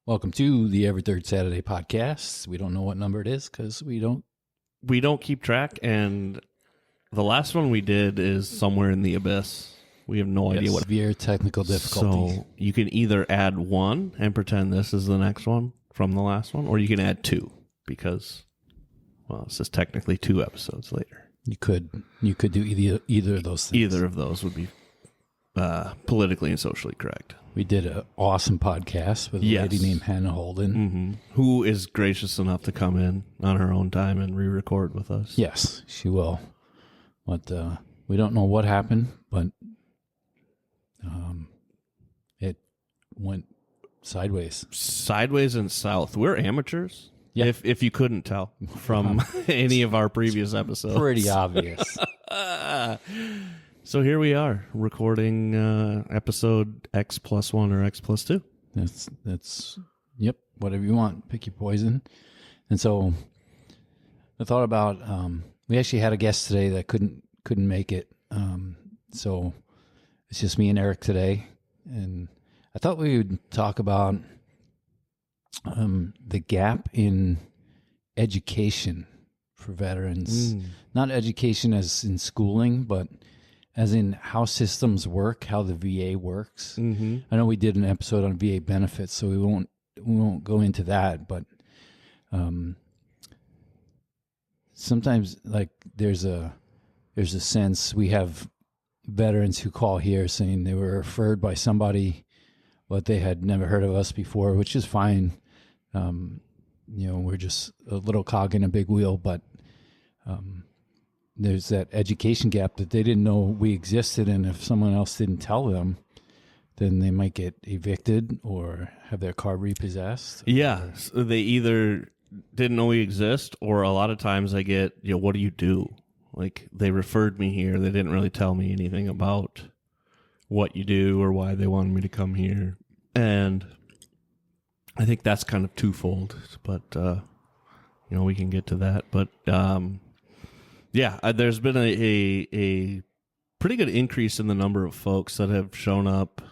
Welcome to the Every Third Saturday podcast. We don't know what number it is because we don't keep track, and the last one we did is somewhere in the abyss. We have no idea what. Severe technical difficulties. So you can either add one and pretend this is the next one from the last one, or you can add two because, well, this is technically 2 episodes later. You could do either of those things. Either of those would be politically and socially correct. We did an awesome podcast with a lady named Hannah Holden. Who is gracious enough to come in on her own time and re-record with us. Yes, she will. But we don't know what happened, but it went sideways. Sideways and south. We're amateurs. Yeah. If you couldn't tell from any of our previous episodes. Pretty obvious. So here we are recording episode X+1 or X+2. That's yep, whatever you want. Pick your poison. And so I thought about we actually had a guest today that couldn't make it. So it's just me and Eric today. And I thought we would talk about the gap in education for veterans. Not education as in schooling, but as in how systems work, how the VA works. I know we did an episode on VA benefits, so we won't go into that. But sometimes, like there's a sense we have veterans who call here saying they were referred by somebody, but they had never heard of us before, which is fine. We're just a little cog in a big wheel, but there's that education gap that they didn't know we existed, and if someone else didn't tell them, then they might get evicted or have their car repossessed. Yeah, so they either didn't know we exist, or a lot of times I get, what do you do? Like, they referred me here. They didn't really tell me anything about what you do or why they wanted me to come here. And I think that's kind of twofold, but, we can get to that. But, there's been a pretty good increase in the number of folks that have shown up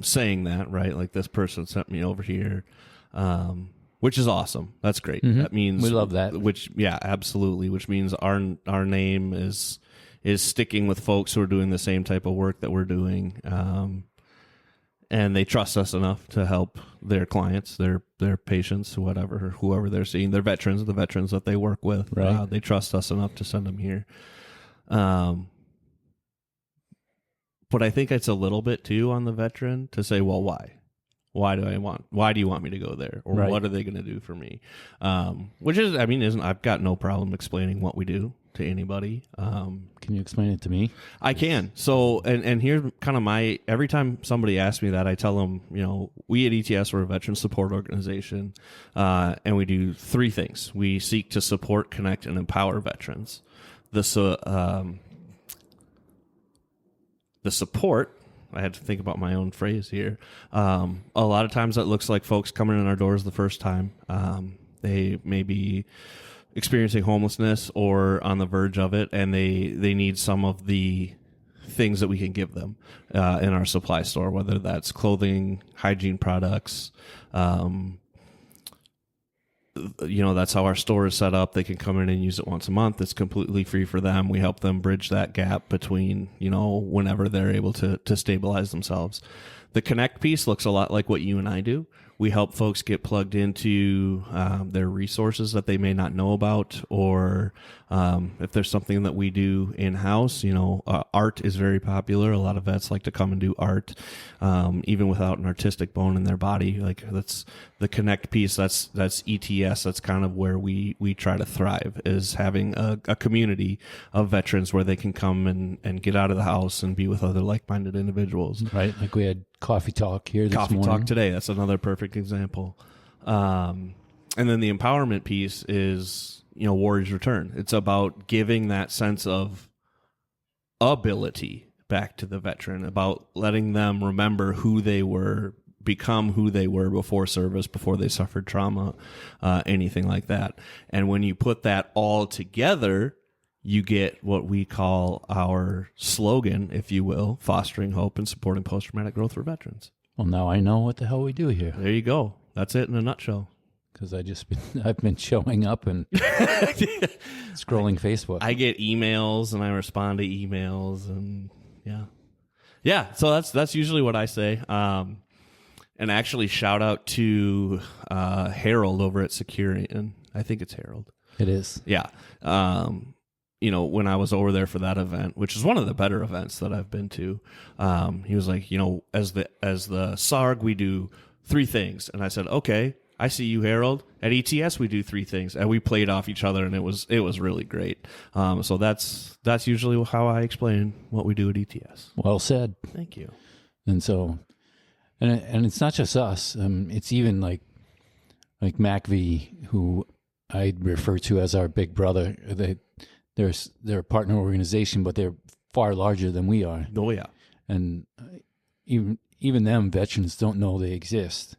saying that, right? Like, this person sent me over here, which is awesome. That's great. That means we love that. Absolutely. Which means our name is sticking with folks who are doing the same type of work that we're doing. And they trust us enough to help their clients, their patients, whoever they're seeing, their veterans, the veterans that they work with. Right. They trust us enough to send them here. But I think it's a little bit too on the veteran to say, well, why? Why do you want me to go there? Or what are they going to do for me? I've got no problem explaining what we do to anybody. Can you explain it to me? I can. So, and here's kind of every time somebody asks me that, I tell them, we at ETS, we're a veteran support organization, and we do 3 things. We seek to support, connect, and empower veterans. The support, I had to think about my own phrase here. A lot of times that looks like folks coming in our doors the first time. They may be experiencing homelessness or on the verge of it, and they need some of the things that we can give them in our supply store, whether that's clothing, hygiene products. That's how our store is set up. They can come in and use it once a month. It's completely free for them. We help them bridge that gap between, whenever they're able to stabilize themselves. The connect piece looks a lot like what you and I do. We help folks get plugged into their resources that they may not know about, or if there's something that we do in-house, art is very popular. A lot of vets like to come and do art, even without an artistic bone in their body. Like, that's the connect piece. That's ETS. That's kind of where we try to thrive, is having a community of veterans where they can come and get out of the house and be with other like-minded individuals. Right. Like we had Coffee Talk here this morning. Coffee Talk today. That's another perfect example. And then the empowerment piece is, Warrior's Return. It's about giving that sense of ability back to the veteran, about letting them remember who they were, become who they were before service, before they suffered trauma, anything like that. And when you put that all together, you get what we call our slogan, if you will, fostering hope and supporting post-traumatic growth for veterans. Well, now I know what the hell we do here There you go. That's it in a nutshell. because I've been showing up and scrolling Facebook. I get emails and I respond to emails and yeah. So that's usually what I say. And actually, shout out to Harold over at Securian. I think it's Harold. It is. Yeah. When I was over there for that event, which is one of the better events that I've been to, he was like, as the SARG, we do 3 things. And I said, okay, I see you, Harold. At ETS, we do 3 things. And we played off each other, and it was really great. So that's usually how I explain what we do at ETS. Well said. Thank you. And so, and it's not just us. It's even like MACV, who I refer to as our big brother. They're a partner organization, but they're far larger than we are. Oh yeah. And even them veterans don't know they exist.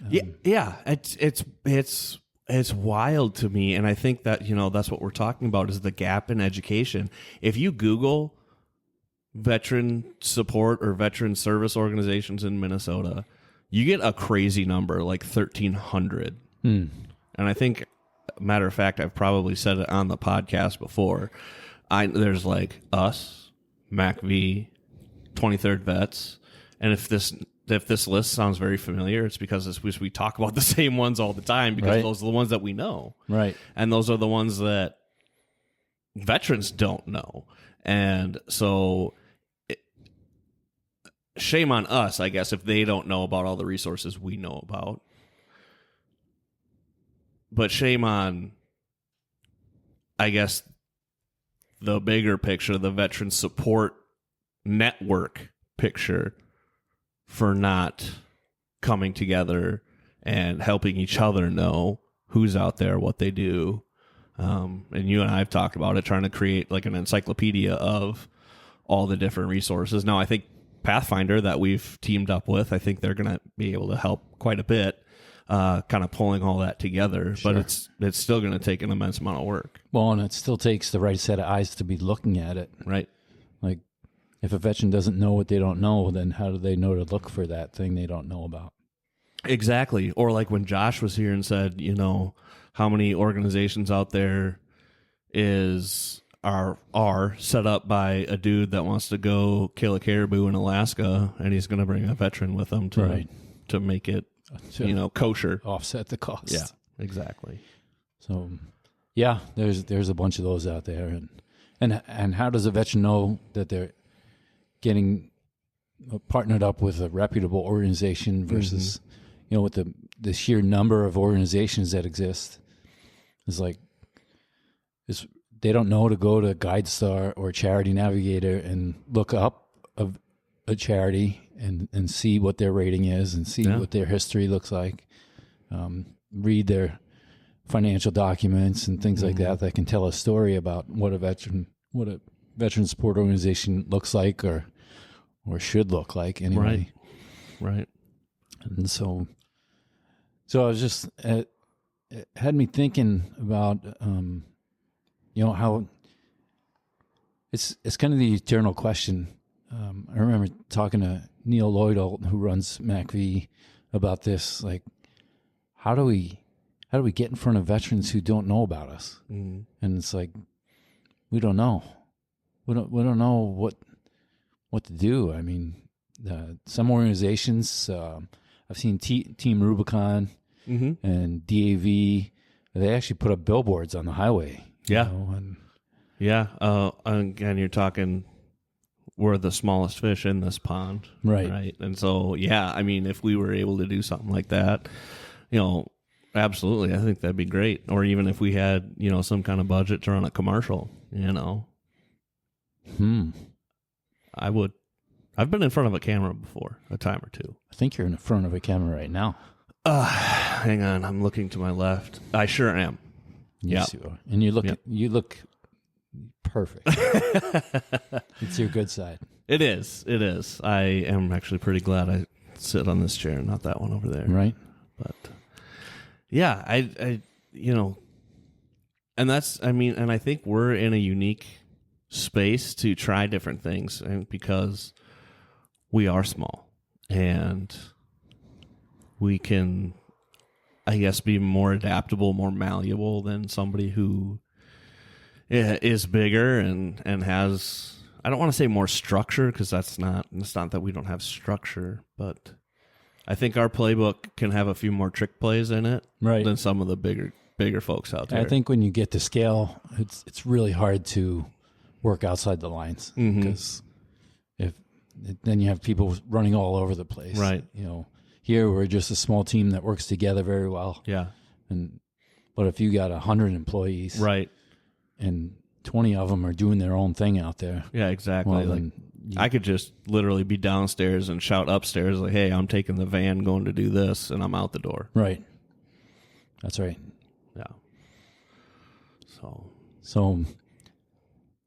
Yeah. It's wild to me, and I think that that's what we're talking about is the gap in education. If you Google veteran support or veteran service organizations in Minnesota, you get a crazy number like 1,300. And I think, matter of fact, I've probably said it on the podcast before. There's like us, MACV, 23rd Vets, and if this list sounds very familiar, it's because we talk about the same ones all the time because those are the ones that we know, right? And those are the ones that veterans don't know, and so shame on us, I guess, if they don't know about all the resources we know about. But shame on, I guess, the bigger picture, the veteran support network picture, for not coming together and helping each other know who's out there, what they do. And you and I have talked about it, trying to create like an encyclopedia of all the different resources. Now, I think Pathfinder that we've teamed up with, I think they're going to be able to help quite a bit. Kind of pulling all that together, Sure. but it's still going to take an immense amount of work. Well, and it still takes the right set of eyes to be looking at it. Right. Like, if a veteran doesn't know what they don't know, then how do they know to look for that thing they don't know about? Exactly. Or like when Josh was here and said, how many organizations out there are set up by a dude that wants to go kill a caribou in Alaska, and he's going to bring a veteran with him to make it kosher, offset the cost. Yeah, exactly. So, yeah, there's a bunch of those out there, and how does a veteran know that they're getting partnered up with a reputable organization versus, with the sheer number of organizations that exist? They don't know to go to GuideStar or Charity Navigator and look up a charity and see what their rating is and see what their history looks like. Read their financial documents and things like that can tell a story about what a veteran support organization looks like or should look like anyway. Right. And so I was just it had me thinking about how it's kind of the eternal question. I remember talking to Neil Lloydall, who runs MACV, about this. Like, how do we get in front of veterans who don't know about us? And it's like, we don't know. We don't know what to do. I mean, some organizations, I've seen Team Rubicon and DAV. They actually put up billboards on the highway. And you're talking, we're the smallest fish in this pond. Right. And so, I mean, if we were able to do something like that, absolutely, I think that'd be great. Or even if we had, some kind of budget to run a commercial, I would. I've been in front of a camera before, a time or two. I think you're in front of a camera right now. Hang on, I'm looking to my left. I sure am. Yes, you are. And you look perfect. It's your good side. It is. I am actually pretty glad I sit on this chair, not that one over there. Right. But I and that's, and I think we're in a unique space to try different things, and because we are small and we can, I guess, be more adaptable, more malleable than somebody who is bigger and has, I don't want to say more structure, because it's not that we don't have structure, but I think our playbook can have a few more trick plays in it than some of the bigger folks out there. I think when you get to scale, it's really hard to work outside the lines, because then you have people running all over the place. Right. Here we're just a small team that works together very well. Yeah. But if you got 100 employees, right, and 20 of them are doing their own thing out there. Yeah, exactly. Well, I could just literally be downstairs and shout upstairs like, "Hey, I'm taking the van, going to do this," and I'm out the door. Right. That's right. Yeah. So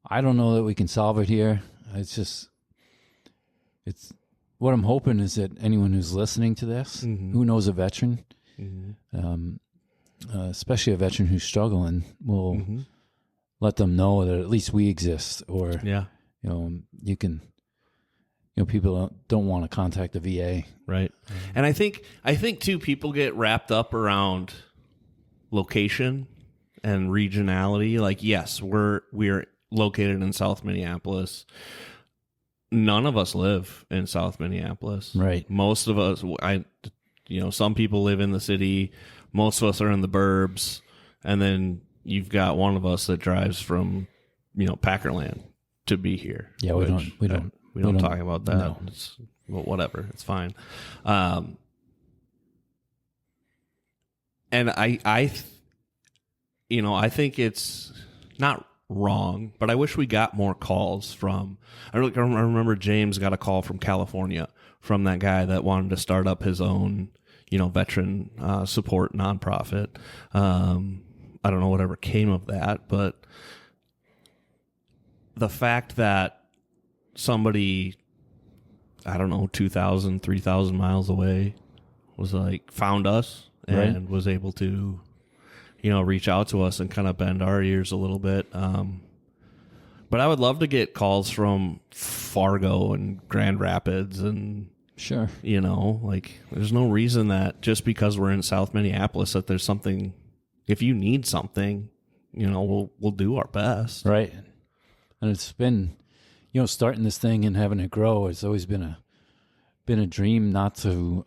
I don't know that we can solve it here. It's what I'm hoping is that anyone who's listening to this, who knows a veteran, especially a veteran who's struggling, will let them know that at least we exist, or you can, people don't want to contact the VA, right? And I think too, people get wrapped up around location and regionality. Like, yes, we're located in South Minneapolis. None of us live in South Minneapolis. Right. Most of us, some people live in the city. Most of us are in the burbs. And then you've got one of us that drives from, Packerland to be here. Yeah, we don't talk about that. No. Well, whatever. It's fine. And I think it's not wrong, but I wish we got more calls from. I remember James got a call from California from that guy that wanted to start up his own, veteran support nonprofit. I don't know whatever came of that, but the fact that somebody, I don't know, 2,000, 3,000 miles away was found us and was able to, reach out to us and kind of bend our ears a little bit. But I would love to get calls from Fargo and Grand Rapids and sure, there's no reason that just because we're in South Minneapolis that there's something, if you need something, we'll do our best. Right. And it's been, starting this thing and having it grow, it's always been a dream not to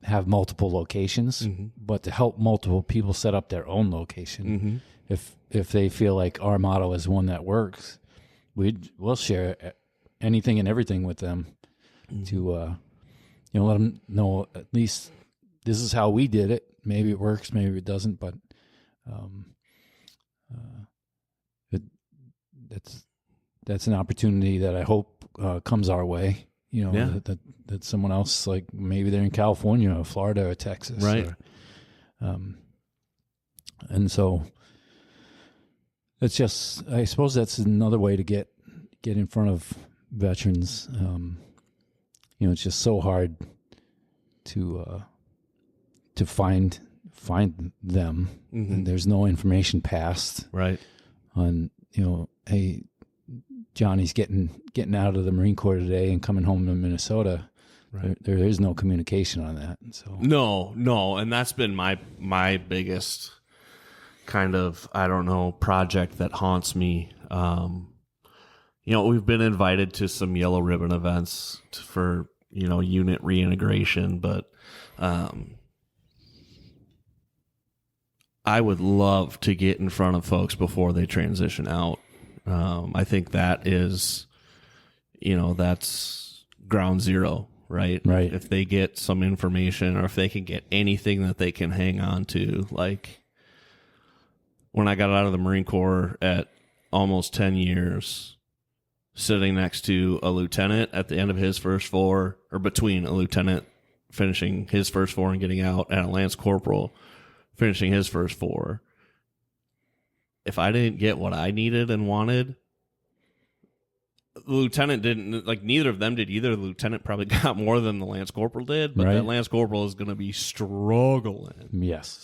have multiple locations, but to help multiple people set up their own location. If they feel like our model is one that works, we'll share anything and everything with them to let them know at least this is how we did it. Maybe it works, maybe it doesn't, but that's an opportunity that I hope comes our way. That someone else, like maybe they're in California or Florida or Texas, right? And so it's just, I suppose that's another way to get in front of veterans. It's just so hard to find them, and there's no information passed, right? On hey, Johnny's getting out of the Marine Corps today and coming home to Minnesota. Right. There is no communication on that. So no, and that's been my biggest kind of, I don't know, project that haunts me. We've been invited to some yellow ribbon events for unit reintegration, but I would love to get in front of folks before they transition out. I think that is, that's ground zero, right? Right. If they get some information or if they can get anything that they can hang on to, like when I got out of the Marine Corps at almost 10 years, sitting next to a lieutenant at the end of his first four, or between a lieutenant finishing his first four and getting out, and a lance corporal finishing his first four. If I didn't get what I needed and wanted, the lieutenant didn't, neither of them did either. The lieutenant probably got more than the lance corporal did, but that lance corporal is going to be struggling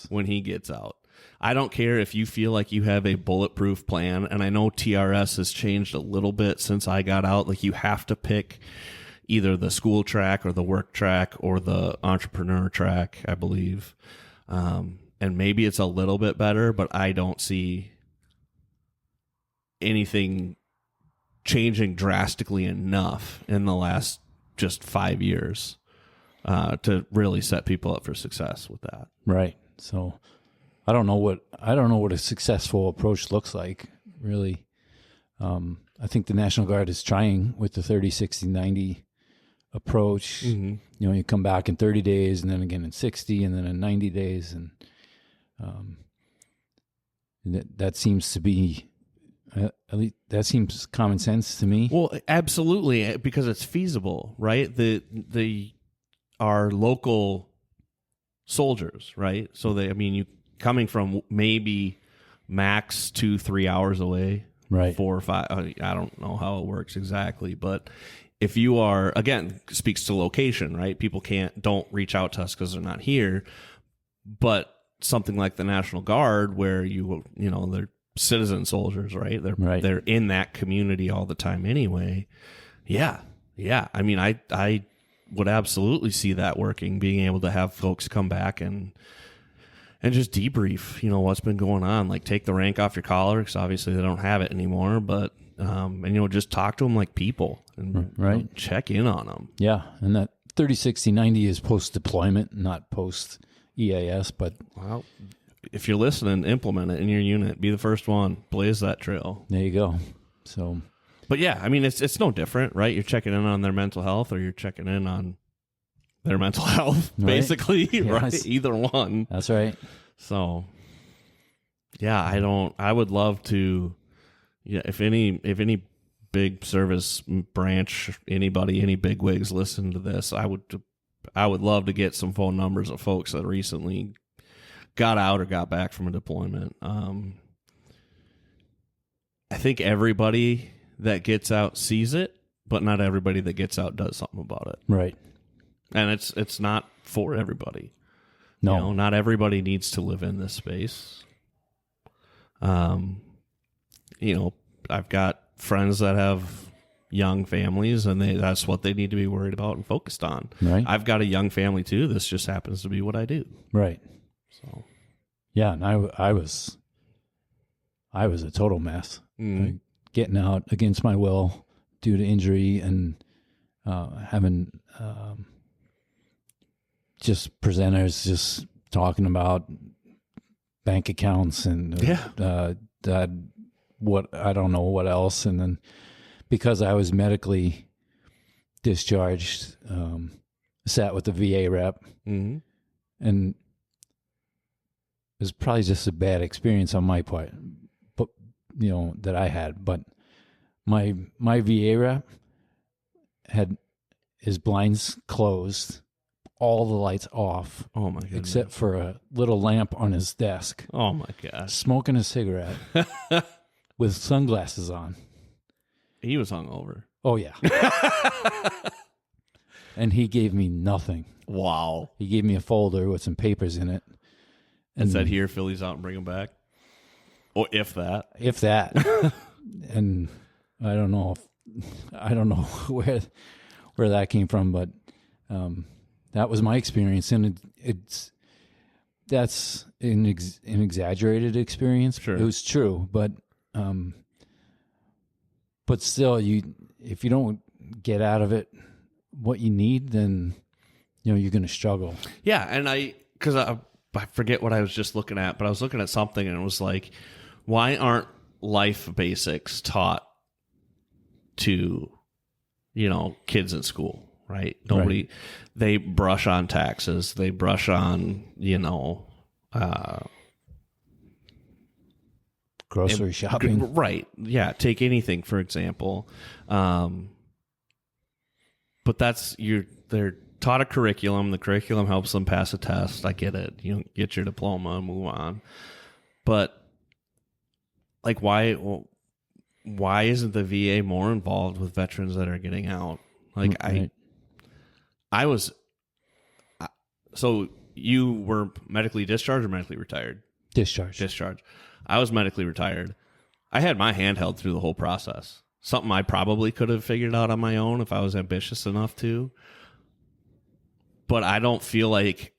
when he gets out. I don't care if you feel like you have a bulletproof plan, and I know TRS has changed a little bit since I got out. You have to pick either the school track or the work track or the entrepreneur track, I believe. And maybe it's a little bit better, but I don't see anything changing drastically enough in the last just 5 years to really set people up for success with that. Right. So I don't know what a successful approach looks like, really. I think the National Guard is trying with the 30, 60, 90 approach. Mm-hmm. You know, you come back in 30 days and then again in 60 and then in 90 days. And that seems to be, at least that seems common sense to me. Well, absolutely, because it's feasible, right? The our local soldiers, right? So you coming from maybe max 2-3 hours away, right? 4 or 5. I don't know how it works exactly, but if you are, again, speaks to location, right? People don't reach out to us because they're not here, but something like the National Guard, where they're citizen soldiers, right? They're in that community all the time anyway. Yeah. I mean, I would absolutely see that working, being able to have folks come back and just debrief, what's been going on. Like, take the rank off your collar, because obviously they don't have it anymore, but just talk to them like people and right. Check in on them. Yeah, and that 30, 60, 90 is post-deployment, not post-EAS, but... Well, if you're listening, implement it in your unit. Be the first one. Blaze that trail. There you go. So... But yeah, I mean, it's no different, right? You're checking in on their mental health, or you're checking in on their mental health, basically, right? Yes. Either one. That's right. So, yeah, I would love to, if any big service branch, anybody, any big wigs listen to this, I would love to get some phone numbers of folks that recently got out or got back from a deployment. I think everybody that gets out sees it, but not everybody that gets out does something about it. Right. And it's not for everybody. No. Not everybody needs to live in this space. I've got friends that have young families, and that's what they need to be worried about and focused on. Right. I've got a young family too. This just happens to be what I do. Right. So, yeah, and I was a total mess. mm-hmm. Getting out against my will due to injury, and having just presenters just talking about bank accounts and what I don't know what else. And then because I was medically discharged, sat with the VA rep, mm-hmm. and it was probably just a bad experience on my part, but that I had. But my VA rep had his blinds closed, all the lights off. Oh my goodness. Except for a little lamp on his desk. Oh my gosh. Smoking a cigarette with sunglasses on. He was hungover. Oh yeah. And he gave me nothing. Wow. He gave me a folder with some papers in it. And said, "Here, fill these out and bring them back." Or if that. If that. And I don't know where that came from, but that was my experience, and that's an exaggerated experience. Sure. It was true, but still, if you don't get out of it what you need, then you're going to struggle. Yeah, and because I forget what I was just looking at, but I was looking at something, and it was like, why aren't life basics taught to kids in school? Right? Nobody, right. They brush on taxes. They brush on, grocery shopping. Right. Yeah. Take anything, for example. But they're taught a curriculum. The curriculum helps them pass a test. I get it. You get your diploma and move on. But like, why isn't the VA more involved with veterans that are getting out? Like, right. So you were medically discharged or medically retired? Discharged. I was medically retired. I had my hand held through the whole process. Something I probably could have figured out on my own if I was ambitious enough to. But I don't feel like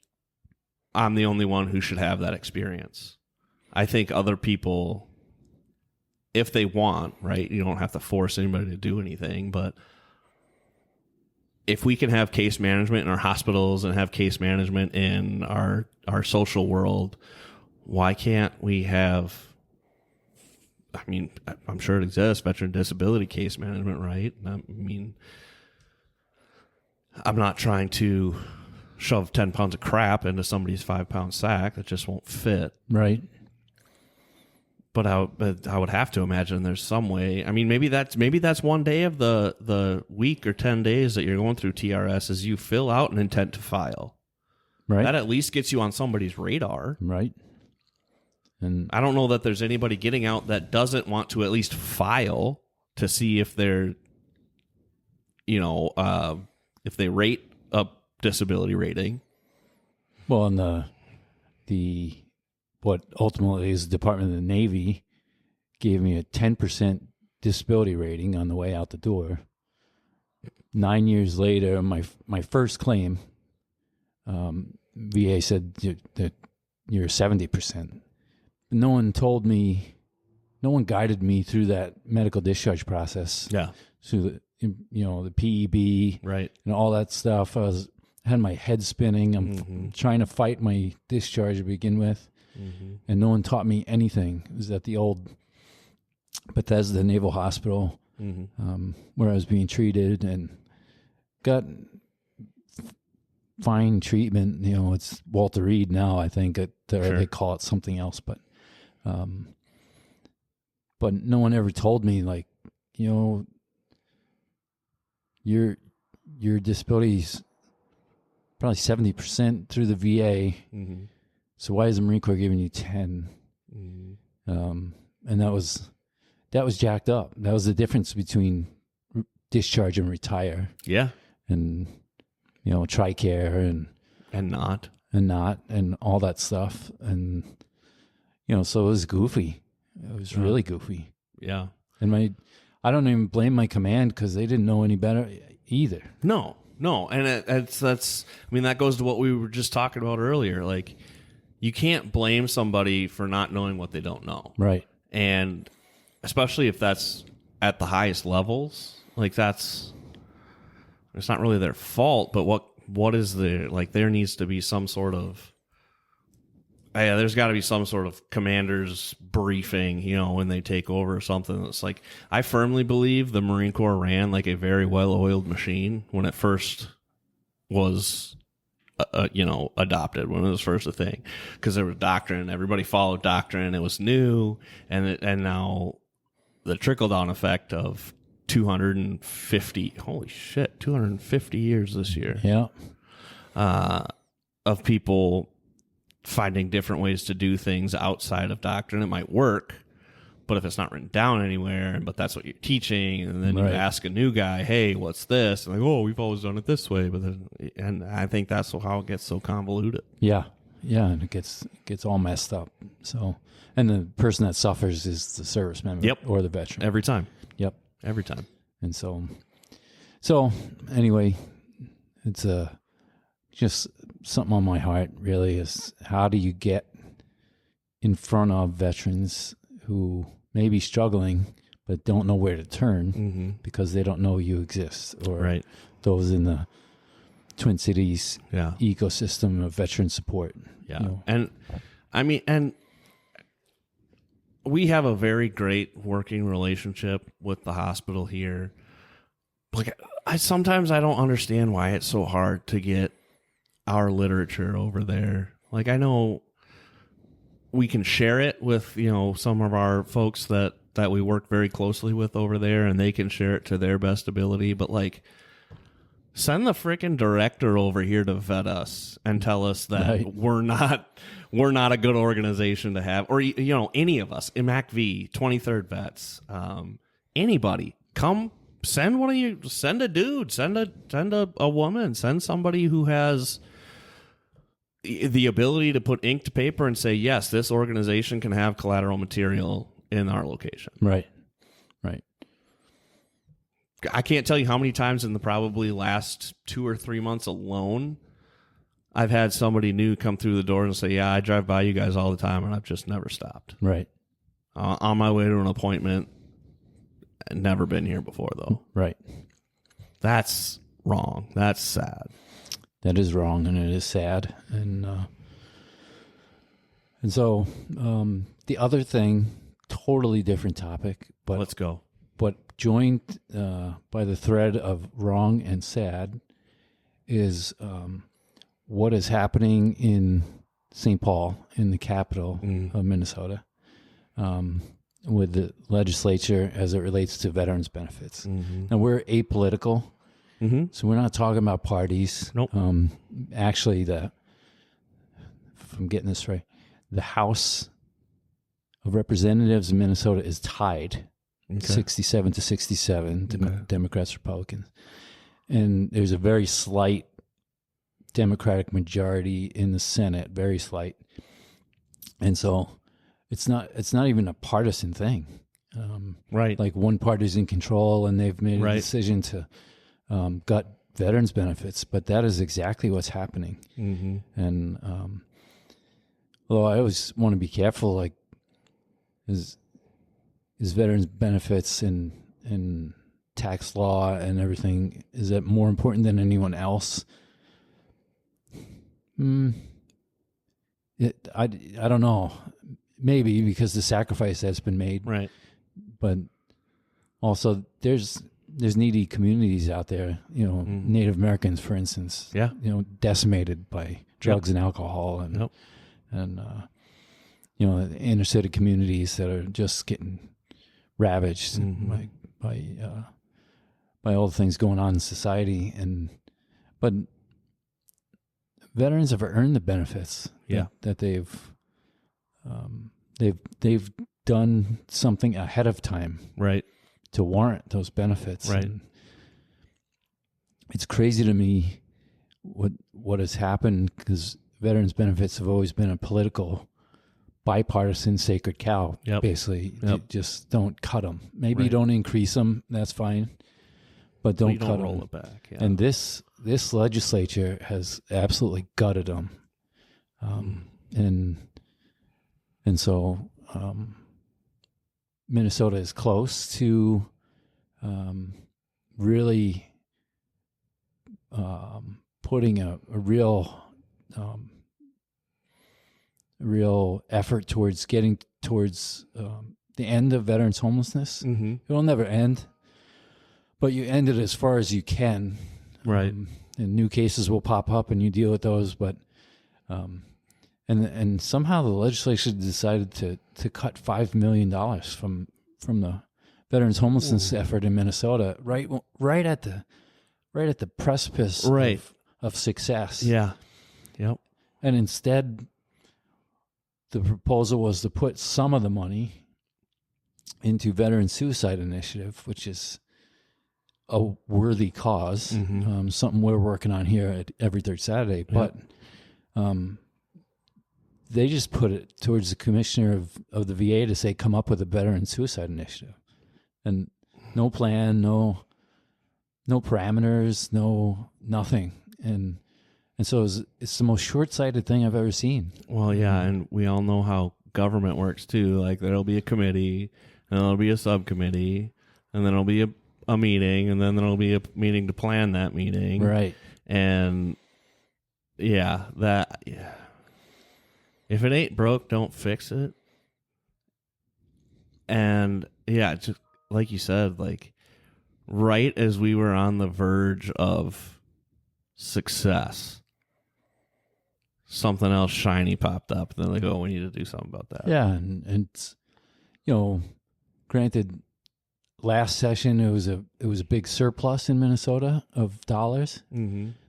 I'm the only one who should have that experience. I think other people, if they want, right? You don't have to force anybody to do anything, but if we can have case management in our hospitals and have case management in our social world, why can't we have, I mean, I'm sure it exists, veteran disability case management, right? I mean, I'm not trying to shove 10 pounds of crap into somebody's 5-pound sack that just won't fit. Right. But I would have to imagine there's some way. I mean, maybe that's one day of the week or 10 days that you're going through TRS is you fill out an intent to file. Right. That at least gets you on somebody's radar. Right. And I don't know that there's anybody getting out that doesn't want to at least file to see if they're, if they rate a disability rating. well, and the what ultimately is the Department of the Navy gave me a 10% disability rating on the way out the door. 9 years later, my first claim, VA said that you're 70%. No one told me, no one guided me through that medical discharge process. Yeah. Through the PEB, Right. and all that stuff. I had my head spinning. I'm trying to fight my discharge to begin with. And no one taught me anything. It was at the old Bethesda Naval Hospital, where I was being treated and got fine treatment. It's Walter Reed now, I think. They call it something else, but no one ever told me, like, your disability's probably 70% through the VA. So why is the Marine Corps giving you 10? And that was jacked up. That was the difference between discharge and retire. Yeah. And TRICARE and not and all that stuff. And so it was goofy. It was really goofy. Yeah. And I don't even blame my command because they didn't know any better either. No. And that goes to what we were just talking about earlier. Like, you can't blame somebody for not knowing what they don't know. Right. And especially if that's at the highest levels, like it's not really their fault, but what is there needs to be some sort of, there's got to be some sort of commander's briefing, when they take over or something. It's like, I firmly believe the Marine Corps ran like a very well-oiled machine when it first was, adopted, when it was first a thing, because there was doctrine. Everybody followed doctrine. It was new, and now the trickle-down effect of 250 years this year. Yeah. Of people finding different ways to do things outside of doctrine. It might work, but if it's not written down anywhere, but that's what you're teaching, and then you ask a new guy, hey, what's this? And like, oh, we've always done it this way. And I think that's how it gets so convoluted. Yeah. Yeah. And it gets all messed up. So, and the person that suffers is the service member or the veteran. Every time. Yep. Every time. And so anyway, it's just something on my heart, really, is how do you get in front of veterans who may be struggling but don't know where to turn because they don't know you exist, or those in the Twin Cities ecosystem of veteran support. Yeah. And I mean, and we have a very great working relationship with the hospital here. Like, sometimes I don't understand why it's so hard to get our literature over there. Like, I know we can share it with, some of our folks that we work very closely with over there, and they can share it to their best ability. But, like, send the freaking director over here to vet us and tell us that we're not a good organization to have, or, any of us, MACV, 23rd Vets, anybody, come. Send one of you. Send a dude. Send a woman. Send somebody who has the ability to put ink to paper and say, yes, this organization can have collateral material in our location. Right. I can't tell you how many times in the probably last 2 or 3 months alone I've had somebody new come through the door and say, yeah, I drive by you guys all the time, and I've just never stopped. Right. On my way to an appointment. Never been here before, though. Right. That's wrong. That's sad. That is wrong, and it is sad. And so the other thing, totally different topic, but let's go. But joined by the thread of wrong and sad is what is happening in St. Paul, in the capital of Minnesota, with the legislature as it relates to veterans benefits. Now, we're apolitical, so we're not talking about parties. Nope. Actually, if I'm getting this right, the House of Representatives in Minnesota is tied 67 to 67, Democrats, Republicans. And there's a very slight Democratic majority in the Senate, very slight. And so it's not even a partisan thing. Right. Like one party's in control and they've made a decision to gut veterans benefits, but that is exactly what's happening. And although I always want to be careful, like is veterans benefits and tax law and everything, is that more important than anyone else? I don't know. Maybe because the sacrifice that's been made. Right. But also there's needy communities out there, Native Americans, for instance, decimated by drugs and alcohol and inner city communities that are just getting ravaged by all the things going on in society. But veterans have earned the benefits that they've done something ahead of time, right, to warrant those benefits. Right. And it's crazy to me what has happened, because veterans benefits have always been a political, bipartisan sacred cow. Basically, you just don't cut them. Maybe you don't increase them. That's fine, but don't cut them. Roll it back. Yeah. And this legislature has absolutely gutted them, and so Minnesota is close to really putting a real effort towards getting towards the end of veterans homelessness. It will never end, but you end it as far as you can. Right. And new cases will pop up and you deal with those, but and somehow the legislature decided to cut $5 million from the veterans homelessness effort in Minnesota, right at the precipice of success. Yeah. Yep. And instead, the proposal was to put some of the money into Veteran Suicide Initiative, which is a worthy cause, something we're working on here at every third Saturday. But they just put it towards the commissioner of the VA to say, come up with a Veteran Suicide Initiative. And no plan, no parameters, nothing. And so it's the most short-sighted thing I've ever seen. Well, yeah, and we all know how government works too. Like there'll be a committee, and there'll be a subcommittee, and then there'll be a meeting, and then there'll be a meeting to plan that meeting. Right. And if it ain't broke, don't fix it. And just like you said, like right as we were on the verge of success, something else shiny popped up. And then they go, we need to do something about that. Yeah, and granted, last session it was a big surplus in Minnesota of dollars.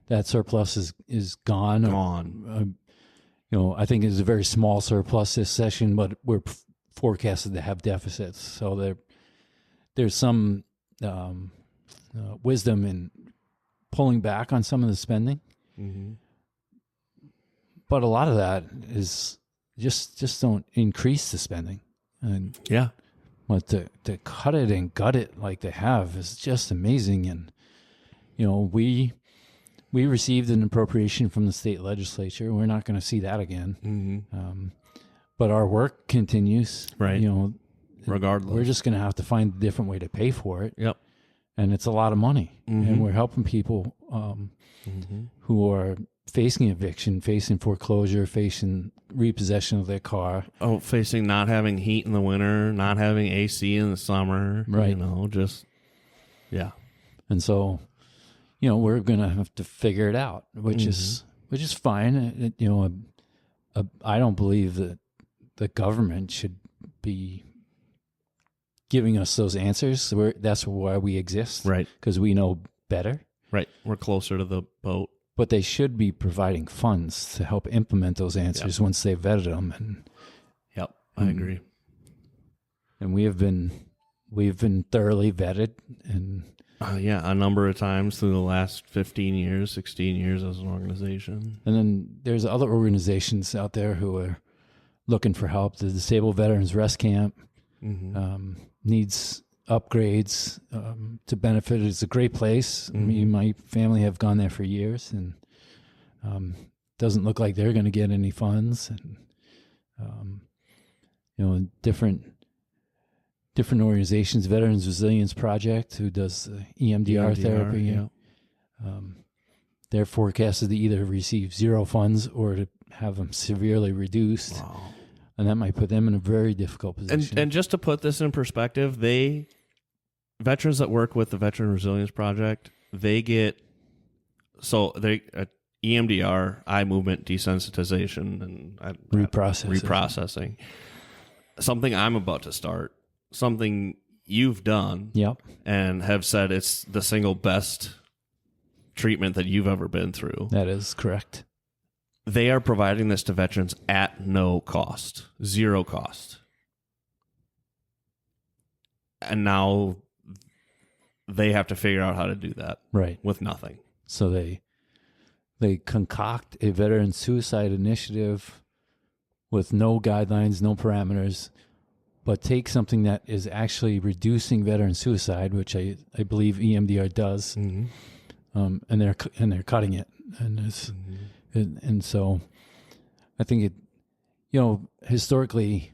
That surplus is gone. I think it's a very small surplus this session, but we're forecasted to have deficits. So there's some wisdom in pulling back on some of the spending. But a lot of that is just don't increase the spending. And But to cut it and gut it like they have is just amazing. And, we received an appropriation from the state legislature. We're not going to see that again. But our work continues. Right. Regardless. We're just going to have to find a different way to pay for it. Yep. And it's a lot of money. And we're helping people who are facing eviction, facing foreclosure, facing repossession of their car. Oh, facing not having heat in the winter, not having AC in the summer. Right. Yeah. And so, we're going to have to figure it out, which is fine. I don't believe that the government should be giving us those answers. That's why we exist. Right. Because we know better. Right. We're closer to the boat. But they should be providing funds to help implement those answers once they've vetted them. And I agree. And we've been thoroughly vetted. And a number of times through the last 15 years, 16 years as an organization. And then there's other organizations out there who are looking for help. The Disabled Veterans Rest Camp needs upgrades to benefit. It's a great place. Me and my family have gone there for years, and doesn't look like they're going to get any funds. And different organizations, Veterans Resilience Project, who does EMDR therapy. They're forecasted to either receive zero funds or to have them severely reduced. Wow. And that might put them in a very difficult position. And just to put this in perspective, veterans that work with the Veteran Resilience Project, they get EMDR, eye movement desensitization, and reprocessing. Something I'm about to start. Something you've done. Yep. And have said it's the single best treatment that you've ever been through. That is correct. They are providing this to veterans at no cost, zero cost. And now they have to figure out how to do that with nothing. So they concoct a veteran suicide initiative with no guidelines, no parameters, but take something that is actually reducing veteran suicide, which I believe EMDR does, and they're cutting it, and it's and so I think it historically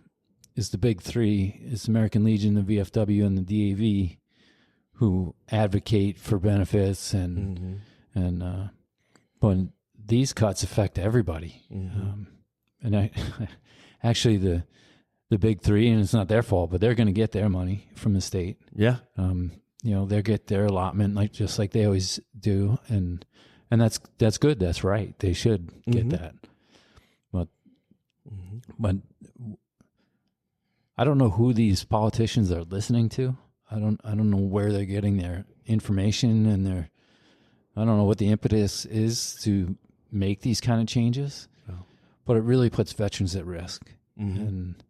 is the big three: is American Legion, the VFW, and the DAV, who advocate for benefits but these cuts affect everybody. And I actually the big three, and it's not their fault, but they're going to get their money from the state. Yeah. They'll get their allotment just like they always do. And that's good. That's right. They should get that. But I don't know who these politicians are listening to. I don't know where they're getting their information, and I don't know what the impetus is to make these kind of changes. Oh. But it really puts veterans at risk. And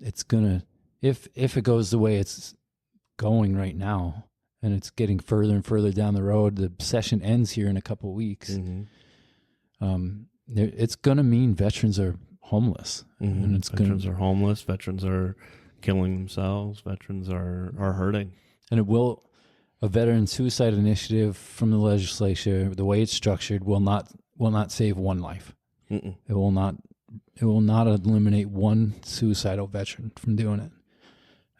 it's gonna, if it goes the way it's going right now, and it's getting further and further down the road, the session ends here in a couple of weeks. It's gonna mean veterans are homeless, and veterans are homeless. Veterans are killing themselves. Veterans are hurting, and a veteran suicide initiative from the legislature, the way it's structured, will not save one life. It will not eliminate one suicidal veteran from doing it.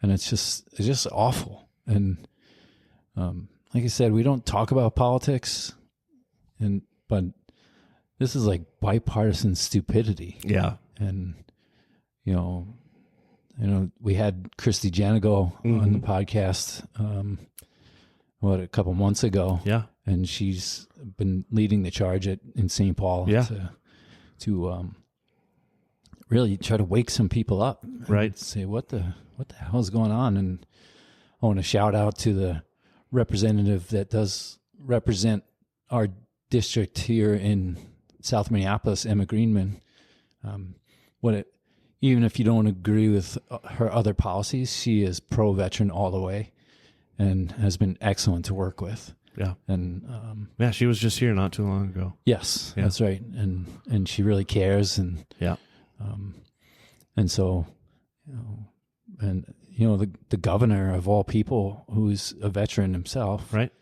And it's just awful. And like I said, we don't talk about politics, but this is like bipartisan stupidity. Yeah. And we had Christy Janigo on the podcast a couple months ago. Yeah. And she's been leading the charge in St. Paul to really try to wake some people up. Right. Say, what the hell is going on? And I want to shout out to the representative that does represent our district here in South Minneapolis, Emma Greenman. Even if you don't agree with her other policies, she is pro-veteran all the way and has been excellent to work with. Yeah. And she was just here not too long ago. Yes, that's right. And she really cares. And yeah. And so and the governor of all people, who's a veteran himself, Right.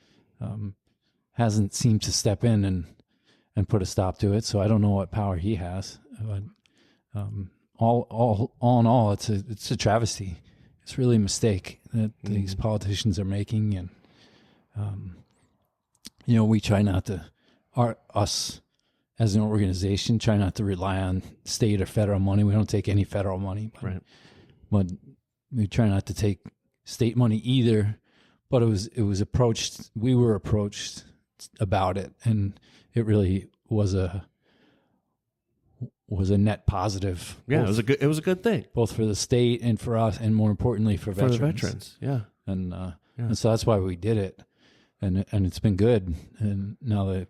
hasn't seemed to step in and put a stop to it. So I don't know what power he has. But all in all, it's a travesty. It's really a mistake that these politicians are making, and we try not to, us as an organization, try not to rely on state or federal money. We don't take any federal money, but we try not to take state money either. But it was approached. We were approached about it, and it really was a net positive. Yeah, it was a good thing, both for the state and for us, and more importantly for veterans. For the veterans, yeah. And so that's why we did it, and it's been good. And now they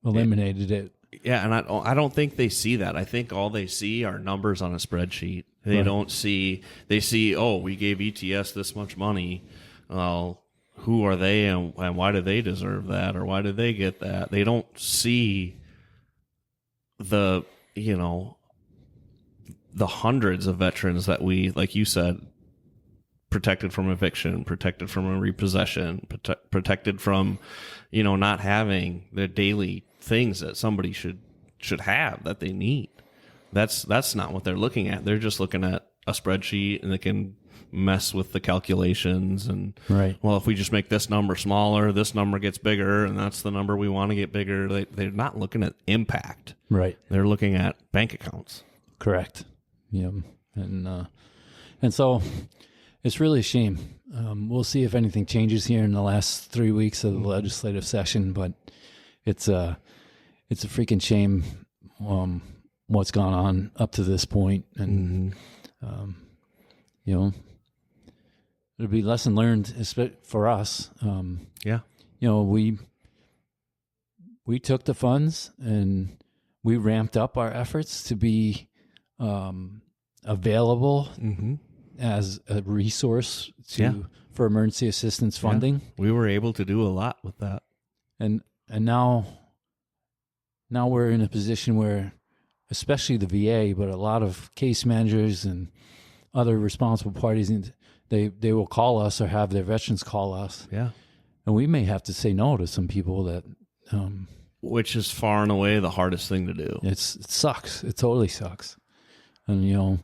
eliminated it. Yeah, and I don't think they see that. I think all they see are numbers on a spreadsheet. They don't see. They see, oh, we gave ETS this much money. Well, who are they, and why do they deserve that, or why did they get that? They don't see the hundreds of veterans that we, like you said, protected from eviction, protected from a repossession, protected from, not having the daily things that somebody should have that they need. That's not what they're looking at. They're just looking at a spreadsheet, and they can mess with the calculations, and well, if we just make this number smaller, this number gets bigger, and that's the number we want to get bigger. They're not looking at impact. Right. They're looking at bank accounts. Correct. Yeah. And so it's really a shame. We'll see if anything changes here in the last 3 weeks of the legislative session, but it's a freaking shame what's gone on up to this point. And, it'll be lesson learned for us. We took the funds and we ramped up our efforts to be available as a resource for emergency assistance funding. Yeah. We were able to do a lot with that. And now we're in a position where, especially the VA, but a lot of case managers and other responsible parties, they will call us or have their veterans call us. Yeah. And we may have to say no to some people that... which is far and away the hardest thing to do. It sucks. It totally sucks. And,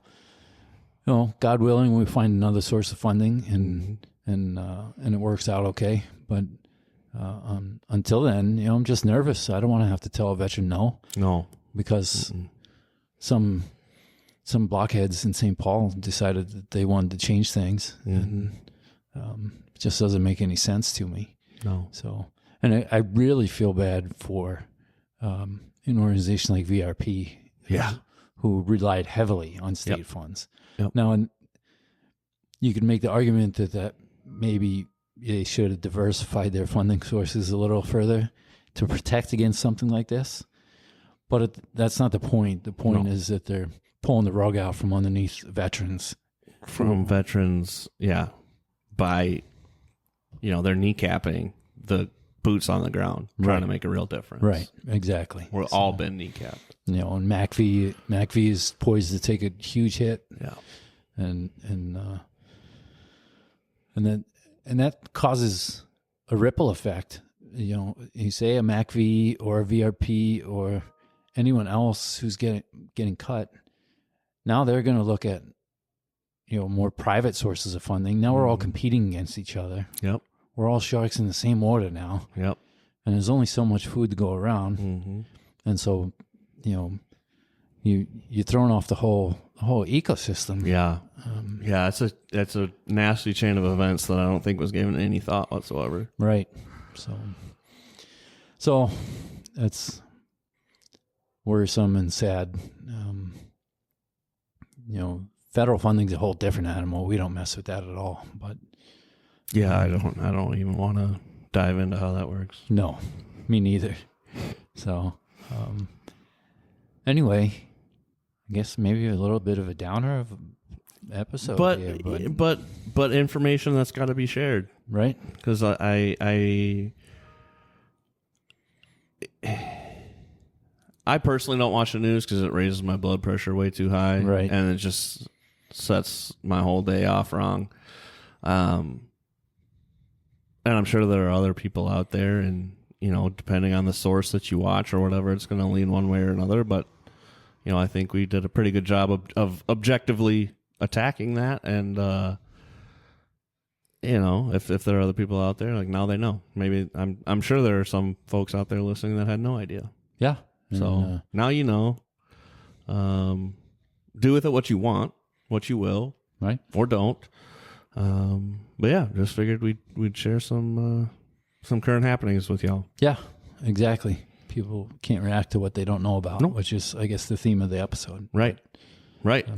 God willing, we find another source of funding and it works out okay. But until then, I'm just nervous. I don't want to have to tell a veteran no. No. Because some blockheads in St. Paul decided that they wanted to change things. And it just doesn't make any sense to me. No. So, and I really feel bad for an organization like VRP, who relied heavily on state funds. Yep. Now, and you could make the argument that maybe they should have diversified their funding sources a little further to protect against something like this. But that's not the point. The point is that they're pulling the rug out from underneath veterans. From veterans, by, they're kneecapping the boots on the ground, trying to make a real difference. Right, exactly. We're all been kneecapped. And MACV is poised to take a huge hit. Yeah. And that causes a ripple effect. You say a MACV or a VRP or anyone else who's getting cut, now they're going to look at more private sources of funding. Now we're all competing against each other. Yep. We're all sharks in the same water now. Yep. And there's only so much food to go around. And so, you're throwing off the whole ecosystem. Yeah. That's a nasty chain of events that I don't think was given any thought whatsoever. Right. So that's worrisome and sad. Federal funding's a whole different animal. We don't mess with that at all. But yeah, I don't even want to dive into how that works. No, me neither. So, anyway, I guess maybe a little bit of a downer of an episode. But information that's got to be shared, right? Because I personally don't watch the news because it raises my blood pressure way too high, right? And it just sets my whole day off wrong. And I'm sure there are other people out there, and, you know, depending on the source that you watch or whatever, it's going to lean one way or another. But, you know, I think we did a pretty good job of objectively attacking that. And, you know, if there are other people out there, like, now they know. Maybe I'm sure there are some folks out there listening that had no idea. Yeah. So now you know. Do with it what you want, what you will, right, or don't. But yeah, just figured we'd share some current happenings with y'all. Yeah, exactly. People can't react to what they don't know about, which is, I guess, the theme of the episode. Right. Right.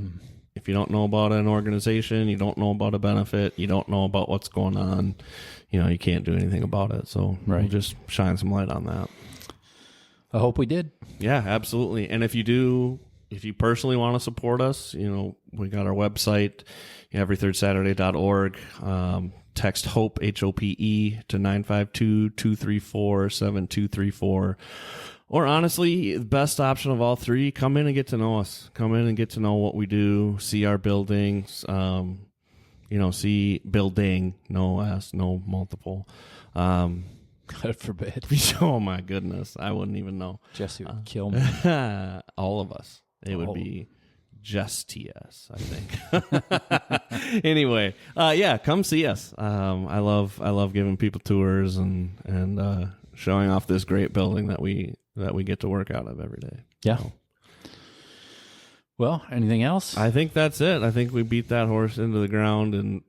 If you don't know about an organization, you don't know about a benefit, you don't know about what's going on, you know, you can't do anything about it. So we'll just shine some light on that. I hope we did. Yeah, absolutely. And if you personally want to support us, you know, we got our website, everythirdsaturday.org. Text HOPE, HOPE, to 952-234-7234. Or honestly, the best option of all three, come in and get to know us. Come in and get to know what we do, see our buildings, you know, see building, no S, no multiple. God forbid. Oh, my goodness. I wouldn't even know. Jesse would kill me. All of us. It would be just TS, I think. Anyway, yeah, come see us. I love giving people tours and showing off this great building that we get to work out of every day. Yeah. So. Well, anything else? I think that's it. I think we beat that horse into the ground and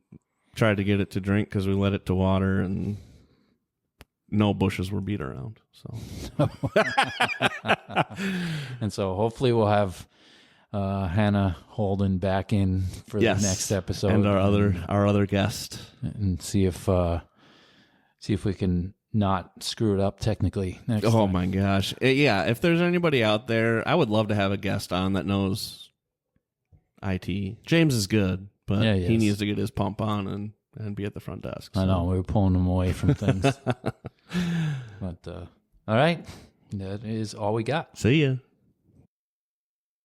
tried to get it to drink because we led it to water, and no bushes were beat around. So, and so hopefully we'll have Hannah Holden back in for the next episode, and our other guest, and see if we can not screw it up technically next time. My gosh. Yeah, if there's anybody out there, I would love to have a guest on that knows IT. James is good, but he needs to get his pump on and be at the front desk. So. I know, we were pulling him away from things. But all right, that is all we got. See ya.